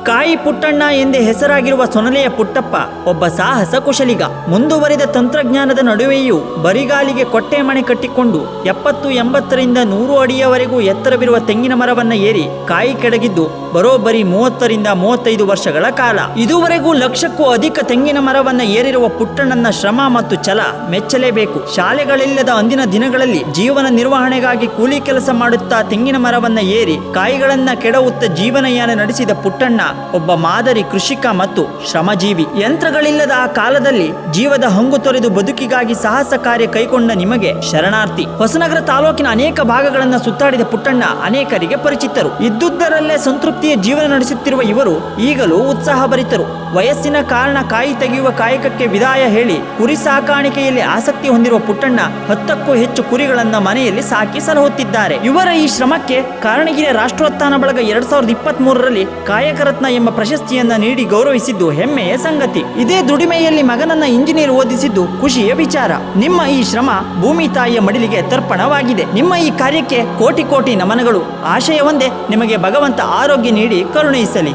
ಕಾಯಿ ಪುಟ್ಟಣ್ಣ ಎಂದೇ ಹೆಸರಾಗಿರುವ ಸೊನಲೆಯ ಪುಟ್ಟಪ್ಪ ಒಬ್ಬ ಸಾಹಸ ಕುಶಲಿಗ. ಮುಂದುವರಿದ ತಂತ್ರಜ್ಞಾನದ ನಡುವೆಯೂ ಬರಿಗಾಲಿಗೆ ಕೊಟ್ಟೆ ಮಣೆ ಕಟ್ಟಿಕೊಂಡು 70-80ರಿಂದ 100 ಅಡಿಯವರೆಗೂ ಎತ್ತರವಿರುವ ತೆಂಗಿನ ಮರವನ್ನ ಏರಿ ಕಾಯಿ ಕೆಡಗಿದ್ದು ಬರೋಬ್ಬರಿ 30ರಿಂದ 35 ವರ್ಷಗಳ ಕಾಲ. ಇದುವರೆಗೂ 1,00,000ಕ್ಕೂ ಅಧಿಕ ತೆಂಗಿನ ಮರವನ್ನ ಏರಿರುವ ಪುಟ್ಟಣ್ಣನ ಶ್ರಮ ಮತ್ತು ಛಲ ಮೆಚ್ಚಲೇಬೇಕು. ಶಾಲೆಗಳಿಲ್ಲದ ಅಂದಿನ ದಿನಗಳಲ್ಲಿ ಜೀವನ ನಿರ್ವಹಣೆಗಾಗಿ ಕೂಲಿ ಕೆಲಸ ಮಾಡುತ್ತಾ ತೆಂಗಿನ ಮರವನ್ನ ಏರಿ ಕಾಯಿಗಳನ್ನ ಕೆಡವುತ್ತ ಜೀವನಯಾನ ನಡೆಸಿದ ಪುಟ್ಟಣ್ಣ ಒಬ್ಬ ಮಾದರಿ ಕೃಷಿಕ ಮತ್ತು ಶ್ರಮಜೀವಿ. ಯಂತ್ರಗಳಿಲ್ಲದ ಆ ಕಾಲದಲ್ಲಿ ಜೀವದ ಹಂಗು ತೊರೆದು ಬದುಕಿಗಾಗಿ ಸಾಹಸ ಕಾರ್ಯ ಕೈಗೊಂಡ ನಿಮಗೆ ಶರಣಾರ್ಥಿ. ಹೊಸನಗರ ತಾಲೂಕಿನ ಅನೇಕ ಭಾಗಗಳನ್ನು ಸುತ್ತಾಡಿದ ಪುಟ್ಟಣ್ಣ ಅನೇಕರಿಗೆ ಪರಿಚಿತರು. ಇದ್ದುದರಲ್ಲೇ ಸಂತೃಪ್ತಿಯ ಜೀವನ ನಡೆಸುತ್ತಿರುವ ಇವರು ಈಗಲೂ ಉತ್ಸಾಹಭರಿತರು. ವಯಸ್ಸಿನ ಕಾರಣ ಕಾಯಿ ತೆಗೆಯುವ ಕಾಯಕಕ್ಕೆ ವಿದಾಯ ಹೇಳಿ ಕುರಿ ಸಾಕಾಣಿಕೆಯಲ್ಲಿ ಆಸಕ್ತಿ ಹೊಂದಿರುವ ಪುಟ್ಟಣ್ಣ 10ಕ್ಕೂ ಹೆಚ್ಚು ಕುರಿಗಳನ್ನ ಮನೆಯಲ್ಲಿ ಸಾಕಿ ಸಲಹುತ್ತಿದ್ದಾರೆ. ಇವರ ಈ ಶ್ರಮಕ್ಕೆ ಕಾರಣಗಿರಿಯ ರಾಷ್ಟ್ರೋತ್ಥಾನ ಬಳಗ 2023ರಲ್ಲಿ ಕಾಯಕ ರತ್ನ ಎಂಬ ಪ್ರಶಸ್ತಿಯನ್ನ ನೀಡಿ ಗೌರವಿಸಿದ್ದು ಹೆಮ್ಮೆಯ ಸಂಗತಿ. ಇದೇ ದುಡಿಮೆಯಲ್ಲಿ ಮಗನನ್ನ ಇಂಜಿನಿಯರ್ ಓದಿಸಿದ್ದು ಖುಷಿಯ ವಿಚಾರ. ನಿಮ್ಮ ಈ ಶ್ರಮ ಭೂಮಿ ತಾಯಿಯ ಮಡಿಲಿಗೆ ತರ್ಪಣವಾಗಿದೆ. ನಿಮ್ಮ ಈ ಕಾರ್ಯಕ್ಕೆ ಕೋಟಿ ಕೋಟಿ ನಮನಗಳು. ಆಶಯವೊಂದೇ, ನಿಮಗೆ ಭಗವಂತ ಆರೋಗ್ಯ ನೀಡಿ ಕರುಣಿಸಲಿ.